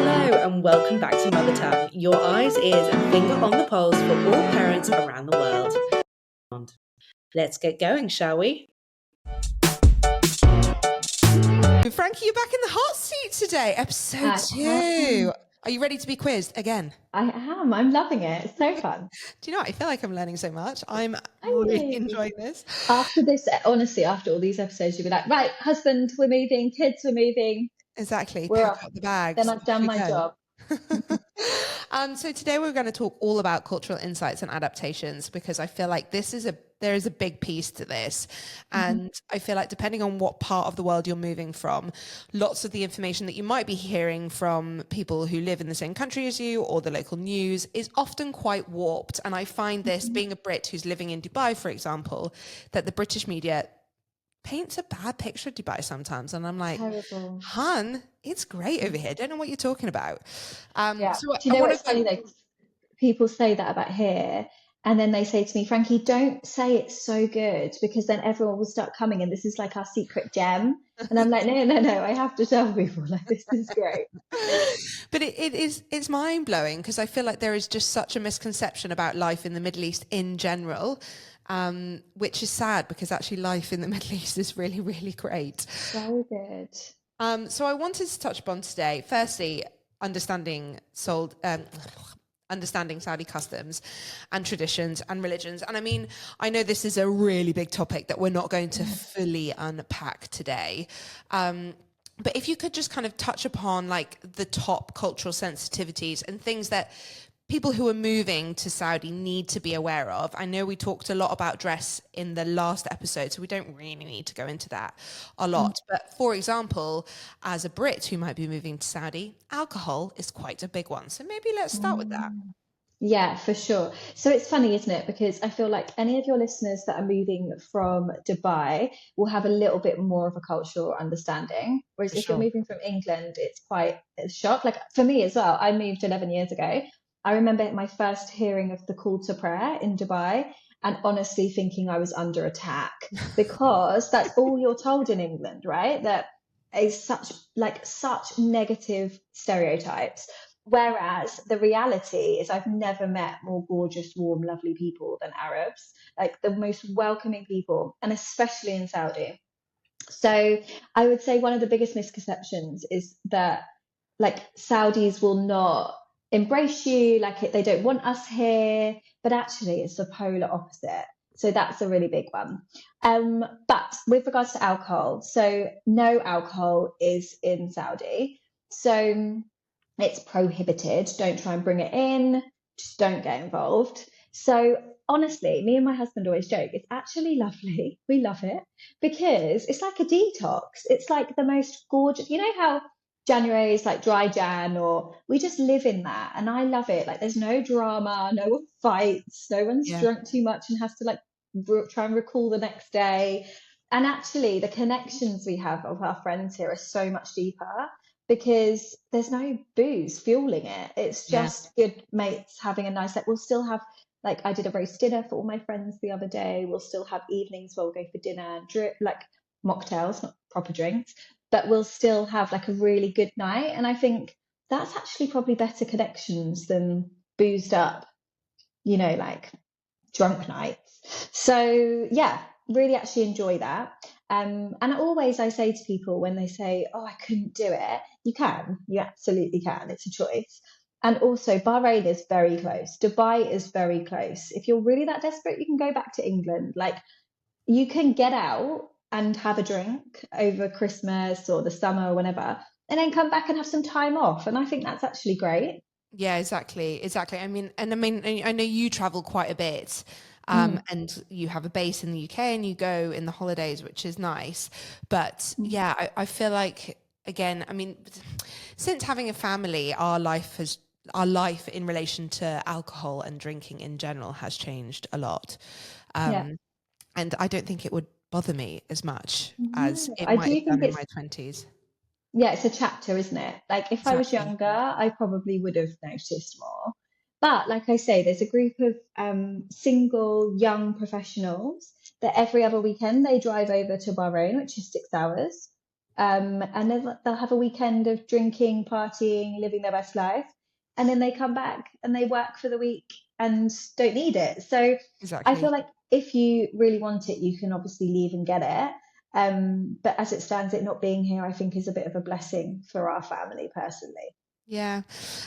Hello and welcome back to Mother Tongue, your eyes, ears and finger on the pulse for all parents around the world. Let's get going, shall we? Frankie, you're back in the hot seat today, episode 2. Are you ready to be quizzed again? I am. I'm loving it. It's so fun. Do you know what? I feel like I'm learning so much. I'm really enjoying this. After this, honestly, after all these episodes, you'll be like, right, husband, we're moving, kids, we're moving. Exactly. We're Pack off. up the bags. Then I've done my job. So today we're going to talk all about cultural insights and adaptations, because I feel like there is a big piece to this. And I feel like depending on what part of the world you're moving from, lots of the information that you might be hearing from people who live in the same country as you or the local news is often quite warped. And I find this, being a Brit who's living in Dubai, for example, that the British media paints a bad picture of Dubai sometimes, and I'm like, Terrible. hun, it's great over here. Don't know what you're talking about. Yeah. So Do you know what's funny though? People say that about here, and then they say to me, Frankie, don't say it's so good, because then everyone will start coming, and this is like our secret gem. And I'm like, no, I have to tell people, like, this is great. But it's mind blowing, because I feel like there is just such a misconception about life in the Middle East in general. Which is sad, because actually life in the Middle East is really, really great. So good. So I wanted to touch upon today, firstly, understanding Saudi customs and traditions and religions. And I mean, I know this is a really big topic that we're not going to fully unpack today. But if you could just kind of touch upon like the top cultural sensitivities and things that people who are moving to Saudi need to be aware of. I know we talked a lot about dress in the last episode, so we don't really need to go into that a lot. But for example, as a Brit who might be moving to Saudi, alcohol is quite a big one. So maybe let's start with that. Yeah, for sure. So it's funny, isn't it? Because I feel like any of your listeners that are moving from Dubai will have a little bit more of a cultural understanding. Whereas if you're moving from England, it's quite a shock. Like for me as well, I moved 11 years ago. I remember my first hearing of the call to prayer in Dubai, and honestly thinking I was under attack, because that's all you're told in England, right? That is such negative stereotypes. Whereas the reality is I've never met more gorgeous, warm, lovely people than Arabs, like the most welcoming people, and especially in Saudi. So I would say one of the biggest misconceptions is that like Saudis will not embrace you, like they don't want us here, but actually it's the polar opposite. So that's a really big one. But with regards to alcohol, so no alcohol is in Saudi. So it's prohibited. Don't try and bring it in. Just don't get involved. So honestly, me and my husband always joke, it's actually lovely. We love it because it's like a detox. It's like the most gorgeous, you know how January is like dry Jan, or we just live in that. And I love it. Like there's no drama, no one fights, no one's drunk too much and has to like try and recall the next day. And actually the connections we have of our friends here are so much deeper, because there's no booze fueling it. It's just good mates having a nice, like we'll still have, like I did a roast dinner for all my friends the other day. We'll still have evenings where we'll go for dinner, like mocktails, not proper drinks, but we'll still have like a really good night. And I think that's actually probably better connections than boozed up, like drunk nights. So yeah, really actually enjoy that. And always I say to people when they say, oh, I couldn't do it, you absolutely can. It's a choice. And also Bahrain is very close. Dubai is very close. If you're really that desperate, you can go back to England. Like you can get out and have a drink over Christmas or the summer or whenever, and then come back and have some time off. And I think that's actually great. Yeah, exactly. I mean, I know you travel quite a bit. And you have a base in the UK and you go in the holidays, which is nice. But yeah, I feel like, again, I mean, since having a family, our life in relation to alcohol and drinking in general has changed a lot. And I don't think it would bother me as much as it might have done in my 20s. Yeah, it's a chapter, isn't it? Like if I was younger, I probably would have noticed more. But like I say, there's a group of single young professionals that every other weekend they drive over to Bahrain, which is 6 hours. and then they'll have a weekend of drinking, partying, living their best life, and then they come back and they work for the week and don't need it. So I feel Exactly. like if you really want it, you can obviously leave and get it. But as it stands, it not being here, I think, is a bit of a blessing for our family personally. Yeah.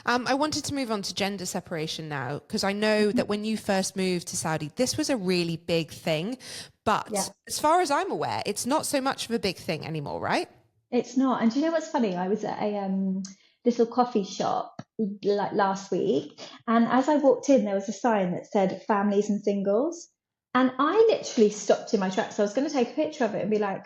I wanted to move on to gender separation now, because I know that when you first moved to Saudi, this was a really big thing. But Yeah, as far as I'm aware, it's not so much of a big thing anymore, right? it's not. And do you know what's funny? I was at a little coffee shop like last week, and as I walked in, there was a sign that said families and singles. And I literally stopped in my tracks. I was going to take a picture of it and be like,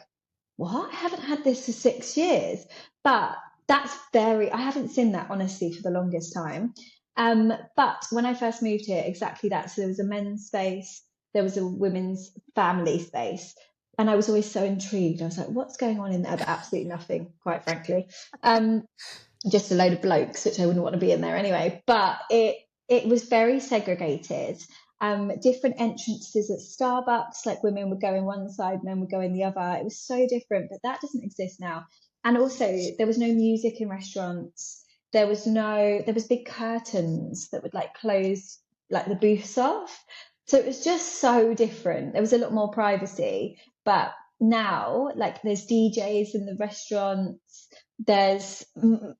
what? I haven't had this for 6 years. But I haven't seen that honestly for the longest time. But when I first moved here, exactly that. So there was a men's space, there was a women's family space. And I was always so intrigued. I was like, what's going on in there? But absolutely nothing, quite frankly. Um, just a load of blokes, which I wouldn't want to be in there anyway. But it was very segregated. Different entrances at Starbucks, like women would go in one side, men would go in the other. It was so different, but that doesn't exist now. And also, there was no music in restaurants. There was big curtains that would like close like the booths off. So it was just so different. There was a lot more privacy, but now like there's DJs in the restaurants. There's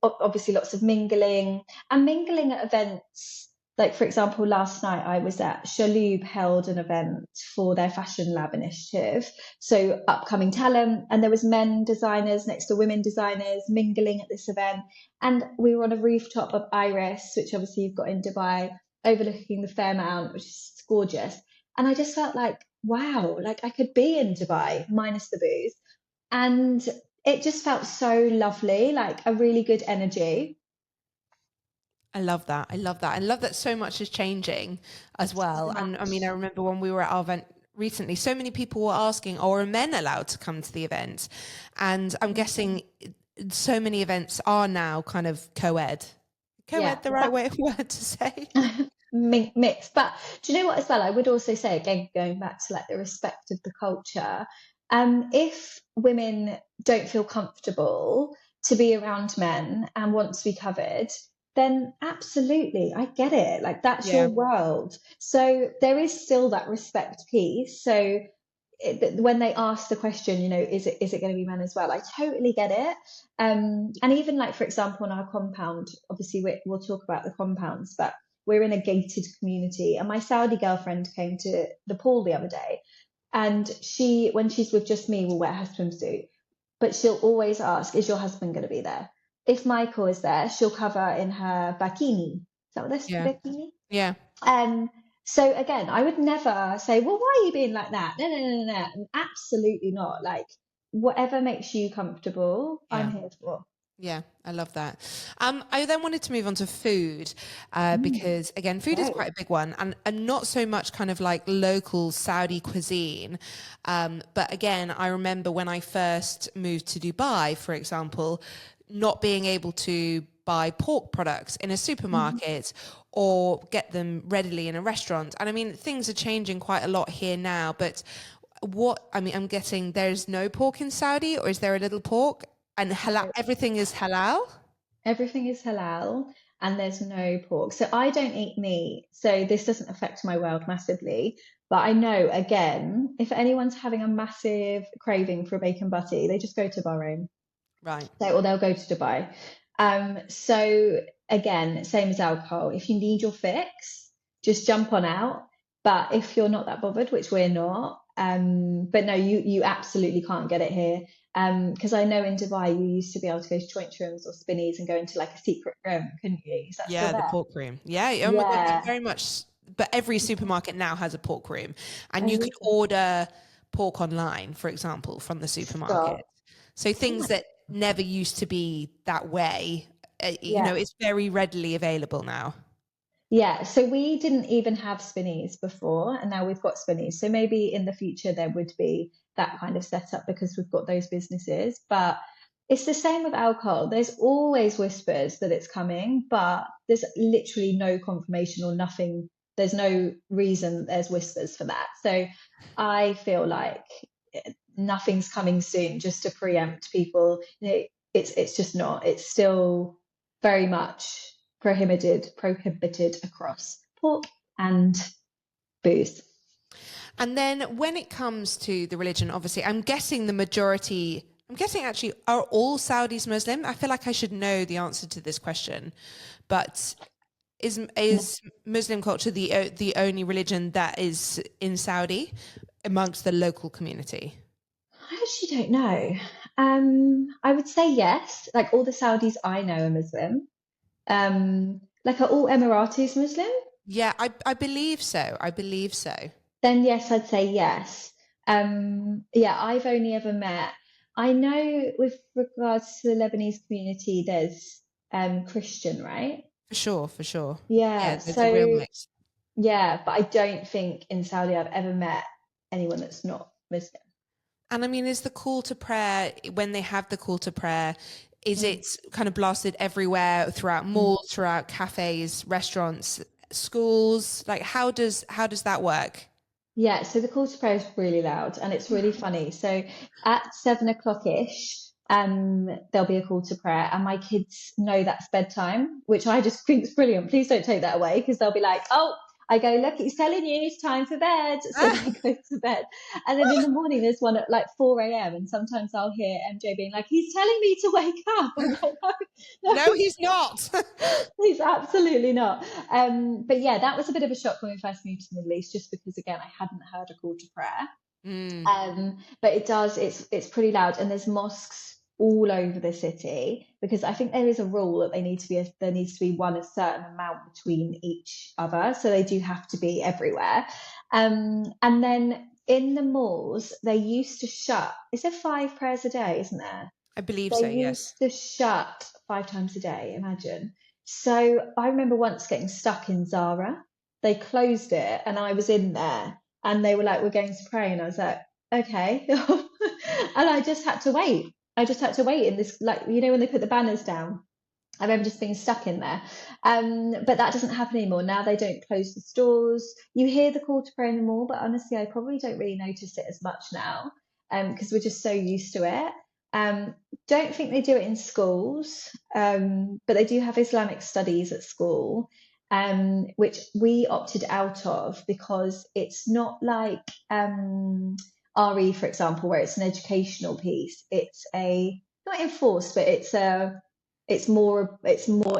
obviously lots of mingling and mingling at events. Like, for example, last night I was at Shaloub held an event for their Fashion Lab initiative. So upcoming talent, and there was men designers next to women designers mingling at this event. And we were on a rooftop of Iris, which obviously you've got in Dubai, overlooking the Fairmount, which is gorgeous. And I just felt like, wow, like I could be in Dubai minus the booze. And it just felt so lovely, like a really good energy. I love that. I love that. I love that so much is changing as well. So And I much. mean, I remember when we were at our event recently, so many people were asking, oh, are men allowed to come to the event? And I'm guessing so many events are now kind of co-ed. Yeah, Co-ed, the right word to say? mix. But do you know what as well? I would also say, again, going back to like the respect of the culture, if women don't feel comfortable to be around men and want to be covered, then absolutely, I get it. Like that's your Yeah. world. So there is still that respect piece. So when they ask the question, is it going to be men as well? I totally get it. And even like, for example, in our compound, obviously we'll talk about the compounds, but we're in a gated community. And my Saudi girlfriend came to the pool the other day, and when she's with just me, will wear her swimsuit, but she'll always ask, "Is your husband going to be there?" If Michael is there, she'll cover in her bikini. Is that what this Yeah. bikini? Yeah. Um, so again, I would never say, well, why are you being like that? No, no, no, no, no. Absolutely not. Like whatever makes you comfortable, I'm Yeah. here for. Yeah, I love that. I then wanted to move on to food because, again, food is Right. quite a big one and not so much kind of like local Saudi cuisine. But again, I remember when I first moved to Dubai, for example, not being able to buy pork products in a supermarket or get them readily in a restaurant. And I mean, things are changing quite a lot here now, but I'm guessing there's no pork in Saudi, or is there a little pork? And halal, everything is halal? Everything is halal and there's no pork. So I don't eat meat. So this doesn't affect my world massively. But I know, again, if anyone's having a massive craving for a bacon butty, they just go to Bahrain. Right. Or they'll go to Dubai. So again, same as alcohol. If you need your fix, just jump on out. But if you're not that bothered, which we're not, but no, you absolutely can't get it here. Because I know in Dubai you used to be able to go to joint rooms or spinnies and go into like a secret room, couldn't you? Is that still Yeah, the there? pork room. Yeah. Oh my God, it Yeah. very much. But every supermarket now has a pork room, and you Oh, can order pork online, for example, from the supermarket. stop. So Oh things my, that never used to be that way, yeah. it's very readily available now. Yeah, so we didn't even have spinnies before, and now we've got spinnies. So maybe in the future there would be that kind of setup because we've got those businesses. But it's the same with alcohol. There's always whispers that it's coming, but there's literally no confirmation or nothing. There's no reason there's whispers for that. So I feel like nothing's coming soon, just to preempt people. It's just not. It's still very much prohibited across pork and booze. And then when it comes to the religion, obviously, I'm guessing actually, are all Saudis Muslim? I feel like I should know the answer to this question, but is Muslim culture the only religion that is in Saudi amongst the local community? I actually don't know. I would say yes. Like all the Saudis I know are Muslim. Like are all Emiratis Muslim? Yeah, I believe so. I believe so. Then yes, I'd say yes. Yeah, I've only ever met. I know with regards to the Lebanese community, there's Christian, right? For sure. Yeah, There's a real so mix. yeah, but I don't think in Saudi I've ever met anyone that's not Muslim. And I mean, is the call to prayer, when they have the call to prayer, is it kind of blasted everywhere, throughout malls, throughout cafes, restaurants, schools? Like how does that work? Yeah, so the call to prayer is really loud and it's really funny. So at 7 o'clock-ish, there'll be a call to prayer, and my kids know that's bedtime, which I just think is brilliant. Please don't take that away, because they'll be like, oh, I go, look, he's telling you it's time for bed. So they go to bed. And then in the morning, there's one at like 4 a.m. And sometimes I'll hear MJ being like, he's telling me to wake up. I'm like, No, he's not. He's absolutely not. But yeah, that was a bit of a shock when we first moved to the Middle East, just because, again, I hadn't heard a call to prayer. But it's pretty loud. And there's mosques all over the city, because I think there is a rule that there needs to be one a certain amount between each other, so they do have to be everywhere. And then in the malls, they used to shut. Is there 5 prayers a day? Isn't there? I believe They so. Yes. used to shut 5 times a day. Imagine. So I remember once getting stuck in Zara. They closed it, and I was in there, and they were like, "We're going to pray," and I was like, "Okay," and I just had to wait. I just had to wait in this, like, when they put the banners down. I remember just being stuck in there. But that doesn't happen anymore. Now they don't close the stores. You hear the call to prayer in the mall, but honestly, I probably don't really notice it as much now, because we're just so used to it. Don't think they do it in schools, but they do have Islamic studies at school, which we opted out of because it's not like RE, for example, where it's an educational piece. It's not enforced, but it's more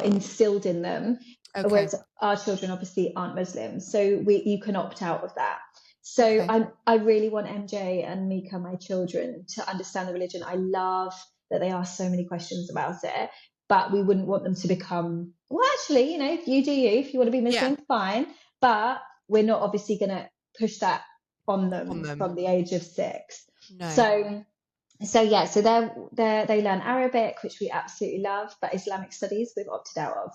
instilled in them. Okay. Whereas our children obviously aren't Muslim, so you can opt out of that. So Okay. I really want MJ and Mika, my children, to understand the religion. I love that they ask so many questions about it, but we wouldn't want them to become, well, actually, you do you. If you want to be Muslim, fine. But we're not obviously going to push that on them from the age of 6. No. So yeah, so they learn Arabic, which we absolutely love, but Islamic studies we've opted out of.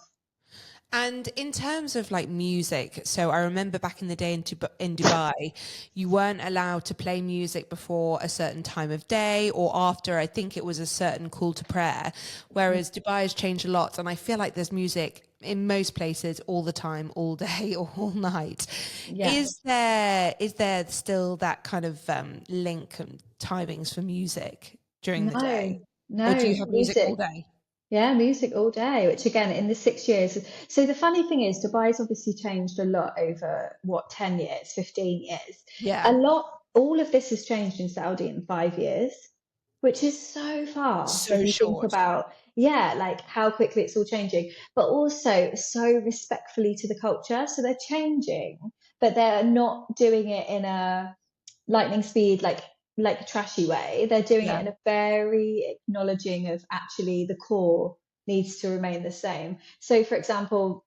And in terms of like music, so I remember back in the day in Dubai, you weren't allowed to play music before a certain time of day or after, I think it was a certain call to prayer, whereas Dubai has changed a lot. And I feel like there's music in most places all the time, all day or all night. Yeah. Is there still that kind of link and timings for music during the day? No, or do you have music all day? Yeah, music all day, which again, in the 6 years. So the funny thing is, Dubai's obviously changed a lot over 10 years, 15 years. Yeah. All of this has changed in Saudi in 5 years, which is so fast. So short. Think about, like how quickly it's all changing, but also so respectfully to the culture. So they're changing, but they're not doing it in a lightning speed, like a trashy way. They're doing it in a very acknowledging of actually the core needs to remain the same. So for example,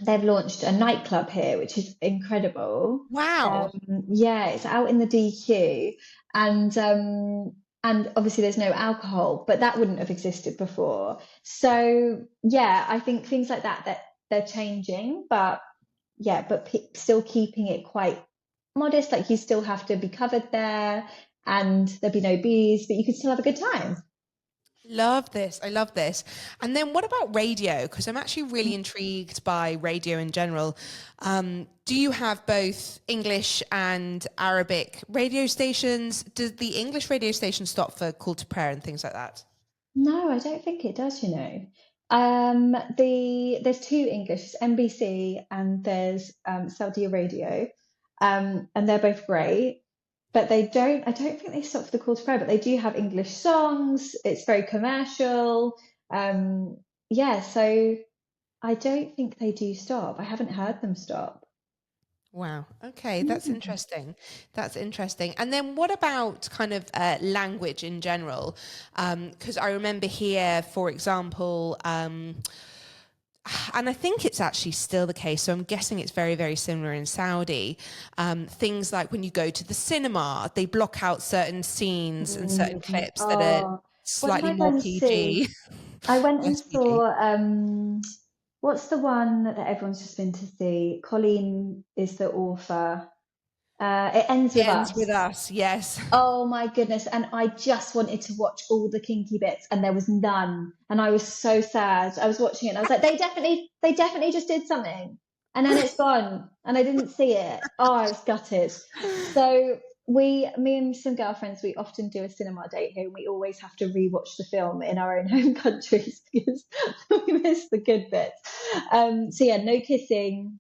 they've launched a nightclub here, which is incredible. Wow. It's out in the DQ, and obviously there's no alcohol, but that wouldn't have existed before. So I think things like that they're changing, but still keeping it quite modest. Like you still have to be covered there, and there'd be no bees, but you could still have a good time. Love this. I love this. And then what about radio? Because I'm actually really intrigued by radio in general. Do you have both English and Arabic radio stations? Does the English radio station stop for call to prayer and things like that? No, I don't think it does, you know. There's two English, NBC and there's Saudi Radio, and they're both great. But I don't think they stop for the call to prayer, but they do have English songs. It's very commercial. Yeah, so I don't think they do stop. I haven't heard them stop. Wow. Okay, that's interesting. That's interesting. And then what about kind of language in general? Because I remember here, for example, and I think it's actually still the case, so I'm guessing it's very, very similar in Saudi. Things like when you go to the cinema, they block out certain scenes and certain clips that are What did slightly I go more and PG. see? I went and Less PG. saw what's the one that everyone's just been to see? Colleen is the author. It Ends With It ends with Us. us, yes. Oh my goodness. And I just wanted to watch all the kinky bits and there was none. And I was so sad. I was watching it and I was like, they definitely just did something. And then it's gone and I didn't see it. Oh, I was gutted. So me and some girlfriends, we often do a cinema date here and we always have to rewatch the film in our own home countries because we miss the good bits. So yeah, no kissing,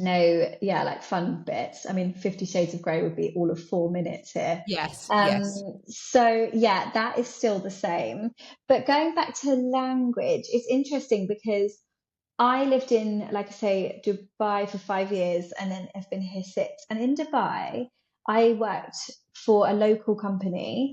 no, yeah, like fun bits. I mean, 50 Shades of Grey would be all of 4 minutes here. Yes, yes. So yeah, that is still the same. But going back to language, it's interesting because I lived in, like I say, Dubai for 5 years and then I've been here 6. And in Dubai, I worked for a local company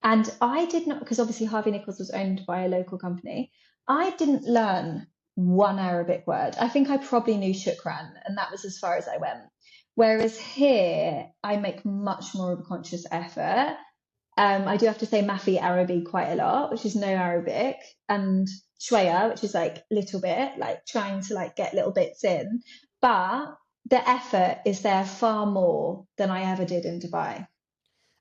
and I did not, because obviously Harvey Nichols was owned by a local company. I didn't learn one Arabic word. I think I probably knew shukran, and that was as far as I went. Whereas here, I make much more of a conscious effort. I do have to say Mafi Arabi quite a lot, which is no Arabic, and Shwaya, which is like little bit, like trying to like get little bits in. But the effort is there far more than I ever did in Dubai.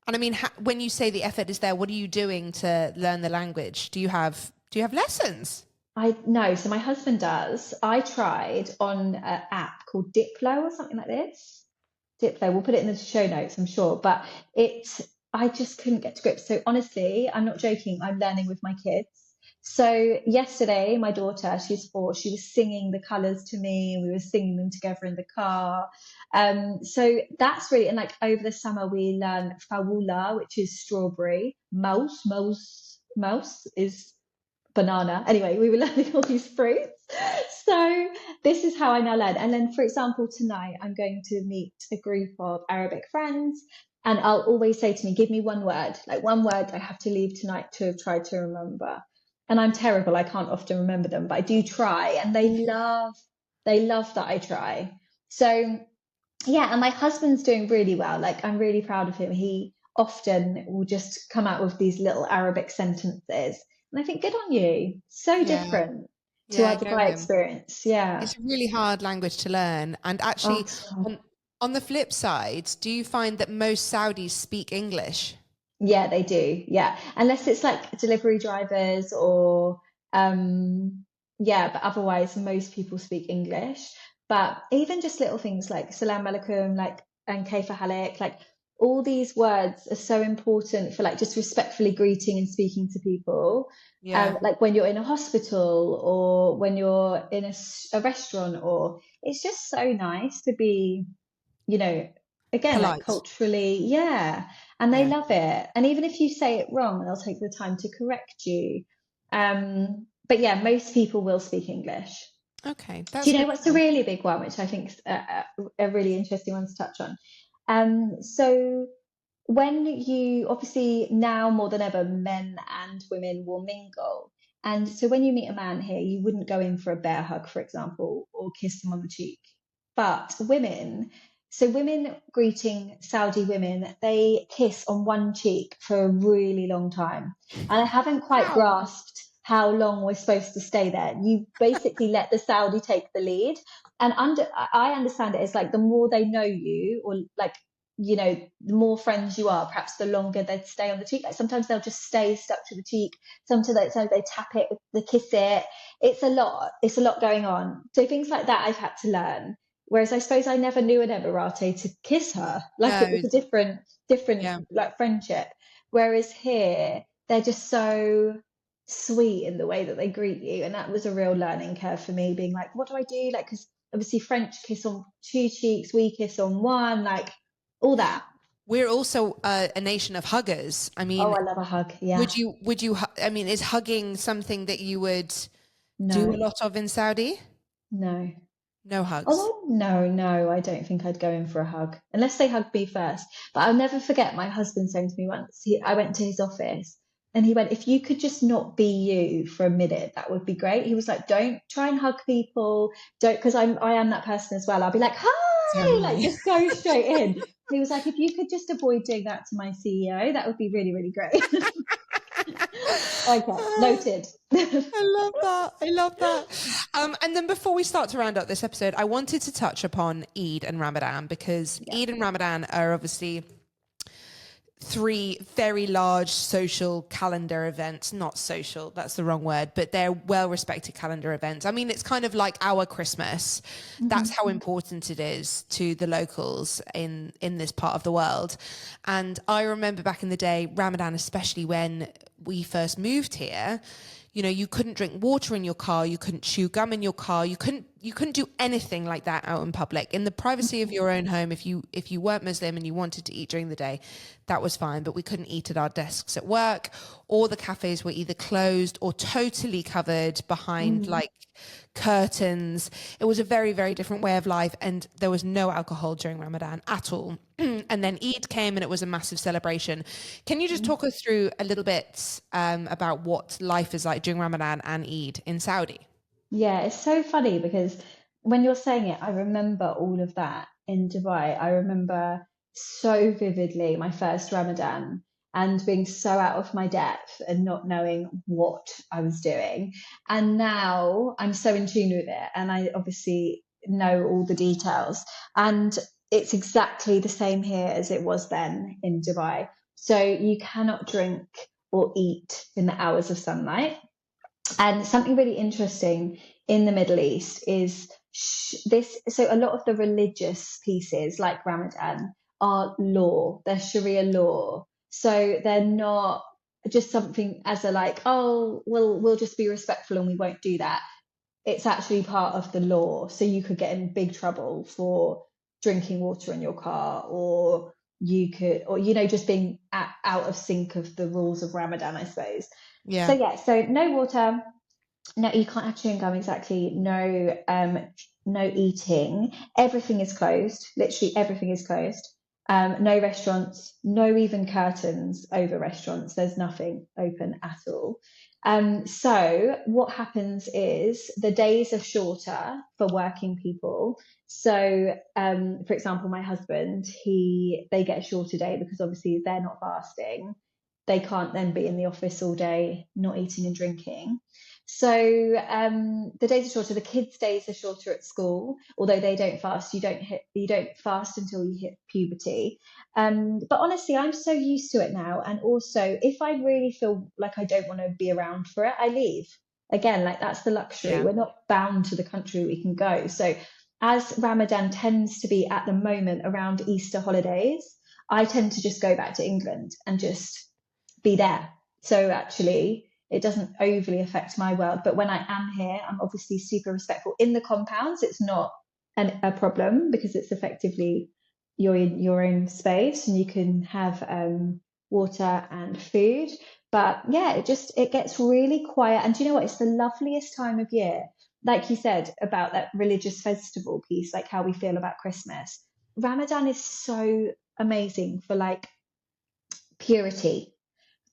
And I mean, when you say the effort is there, what are you doing to learn the language? Do you have lessons? I know. So my husband does. I tried on an app called Diplo or something like this. Diplo. We'll put it in the show notes, I'm sure. But I just couldn't get to grips. So honestly, I'm not joking. I'm learning with my kids. So yesterday, my daughter, she's 4, she was singing the colours to me and we were singing them together in the car. So that's really, and like over the summer, we learn fawula, which is strawberry. Mouse is banana. Anyway, we were learning all these fruits. So this is how I now learn. And then, for example, tonight I'm going to meet a group of Arabic friends, and I'll always say to me, give me one word, like one word I have to leave tonight to have tried to remember. And I'm terrible. I can't often remember them, but I do try, and they love that I try. So yeah, and my husband's doing really well. Like I'm really proud of him. He often will just come out with these little Arabic sentences. And I think, good on you. So Yeah. different to Yeah, our go Dubai him. experience. Yeah. It's a really hard language to learn. And Oh, actually, so hard. on the flip side, do you find that most Saudis speak English? Yeah, they do. Yeah. Unless it's like delivery drivers or, yeah, but otherwise, most people speak English. But even just little things like salam alaikum, like, and kaifa halik, like all these words are so important for like just respectfully greeting and speaking to people. Yeah. Like when you're in a hospital or when you're in a restaurant, or it's just so nice to be, you know, again, like Polite. culturally, yeah, and they Yeah. love it. And even if you say it wrong, they'll take the time to correct you. But yeah, most people will speak English. Okay, Do that's you know good what's to a know. really big one, which I think is a really interesting one to touch on? So when you obviously now more than ever, men and women will mingle. And so when you meet a man here, you wouldn't go in for a bear hug, for example, or kiss them on the cheek. But women greeting Saudi women, they kiss on one cheek for a really long time. And I haven't quite Wow. grasped how long we're supposed to stay there. You basically let the Saudi take the lead. And I understand it as like the more they know you, or like the more friends you are, perhaps the longer they'd stay on the cheek. Like sometimes they'll just stay stuck to the cheek. Sometimes they tap it, they kiss it. It's a lot going on. So things like that I've had to learn. Whereas I suppose I never knew an Emirati to kiss her. Like it was a different like friendship. Whereas here, they're just so sweet in the way that they greet you. And that was a real learning curve for me, being like, what do I do? Like, because obviously French kiss on 2 cheeks, we kiss on 1, like all that. We're also a nation of huggers. I mean, I love a hug. Yeah. Would you, I mean, is hugging something that you would do a lot of in Saudi? No. No hugs? Oh, no, I don't think I'd go in for a hug unless they hugged me first. But I'll never forget my husband saying to me once, I went to his office and he went, if you could just not be you for a minute, that would be great. He was like, don't try and hug people. Don't, because I am that person as well. I'll be like, hi, like just go straight in. He was like, if you could just avoid doing that to my CEO, that would be really, really great. Okay, noted. I love that. And then before we start to round up this episode, I wanted to touch upon Eid and Ramadan, because Eid and Ramadan are obviously 3 very large social calendar events. Not social, that's the wrong word, but they're well-respected calendar events. I mean, it's kind of like our Christmas. That's how important it is to the locals in this part of the world. And I remember back in the day, Ramadan, especially when we first moved here, you couldn't drink water in your car, you couldn't chew gum in your car, you couldn't do anything like that out in public. In the privacy of your own home, if you weren't Muslim and you wanted to eat during the day, that was fine, but we couldn't eat at our desks at work, or the cafes were either closed or totally covered behind like curtains. It was a very, very different way of life, and there was no alcohol during Ramadan at all. And then Eid came and it was a massive celebration. Can you just talk us through a little bit about what life is like during Ramadan and Eid in Saudi? Yeah, it's so funny because when you're saying it, I remember all of that in Dubai. I remember so vividly my first Ramadan and being so out of my depth and not knowing what I was doing. And now I'm so in tune with it, and I obviously know all the details. And it's exactly the same here as it was then in Dubai. So you cannot drink or eat in the hours of sunlight. And something really interesting in the Middle East is this. So a lot of the religious pieces like Ramadan are law, they're Sharia law. So they're not just something as a like, oh, we'll just be respectful and we won't do that. It's actually part of the law. So you could get in big trouble for drinking water in your car, or you could, or, just being out of sync of the rules of Ramadan, I suppose. Yeah. So no water, no, you can't have chewing gum, exactly. No, no eating. Everything is closed. Literally everything is closed. No restaurants, no even curtains over restaurants. There's nothing open at all. So what happens is the days are shorter for working people. So, for example, my husband, they get a shorter day because obviously they're not fasting. They can't then be in the office all day, not eating and drinking. So the days are shorter. The kids' days are shorter at school, although they don't fast. You don't fast until you hit puberty. But honestly, I'm so used to it now. And also, if I really feel like I don't want to be around for it, I leave. Again, like that's the luxury. Yeah. We're not bound to the country we can go. So as Ramadan tends to be at the moment around Easter holidays, I tend to just go back to England and just be there. So actually, it doesn't overly affect my world. But when I am here, I'm obviously super respectful. In the compounds, it's not a problem because it's effectively you're in your own space and you can have water and food. But yeah, it gets really quiet. And do you know what? It's the loveliest time of year. Like you said about that religious festival piece, like how we feel about Christmas. Ramadan is so amazing for like purity.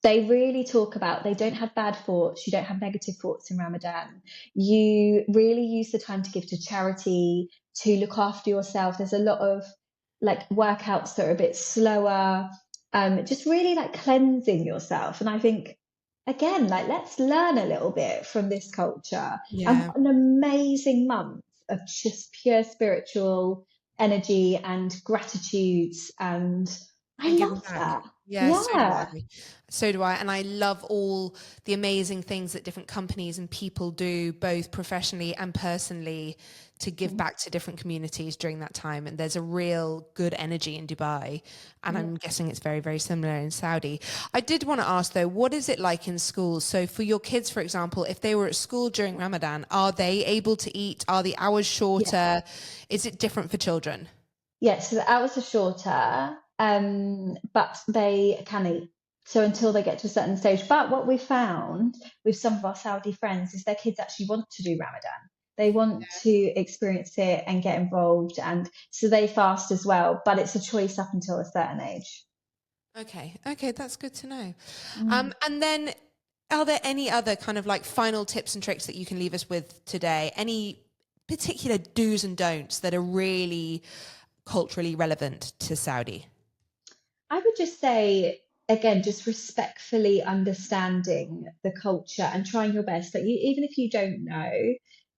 They really talk about, they don't have bad thoughts, you don't have negative thoughts in Ramadan. You really use the time to give to charity, to look after yourself. There's a lot of like workouts that are a bit slower, just really like cleansing yourself. And I think, again, like let's learn a little bit from this culture. Yeah. And an amazing month of just pure spiritual energy and gratitudes, and I And giving love back. that. Yeah, so do Yeah. I. So do I. And I love all the amazing things that different companies and people do, both professionally and personally, to give back to different communities during that time. And there's a real good energy in Dubai. And I'm guessing it's very, very similar in Saudi. I did want to ask, though, what is it like in schools? So for your kids, for example, if they were at school during Ramadan, are they able to eat? Are the hours shorter? Is it different for children? Yeah, so the hours are shorter, but they can eat. So until they get to a certain stage. But what we found with some of our Saudi friends is their kids actually want to do Ramadan. They want to experience it and get involved, and so they fast as well. But it's a choice up until a certain age. Okay, that's good to know. And then, are there any other kind of like final tips and tricks that you can leave us with today? Any particular do's and don'ts that are really culturally relevant to Saudi? I would just say, again, just respectfully understanding the culture and trying your best. That you, even if you don't know,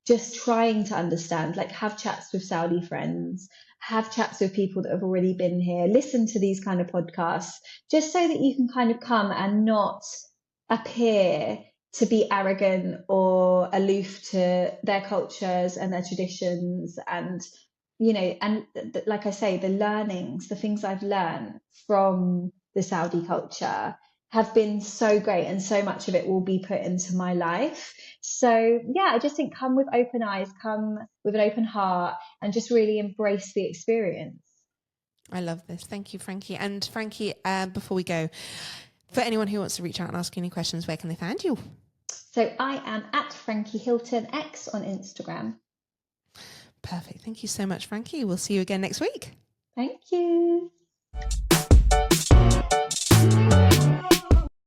just trying to understand, like have chats with Saudi friends, have chats with people that have already been here, listen to these kind of podcasts, just so that you can kind of come and not appear to be arrogant or aloof to their cultures and their traditions, and and like I say, the learnings, the things I've learned from the Saudi culture have been so great, and so much of it will be put into my life. So yeah, I just think come with open eyes, come with an open heart, and just really embrace the experience. I love this. Thank you, Frankie. And Frankie, before we go, for anyone who wants to reach out and ask any questions, where can they find you? So I am at Frankie Hilton X on Instagram. Perfect. Thank you so much, Frankie. We'll see you again next week. Thank you.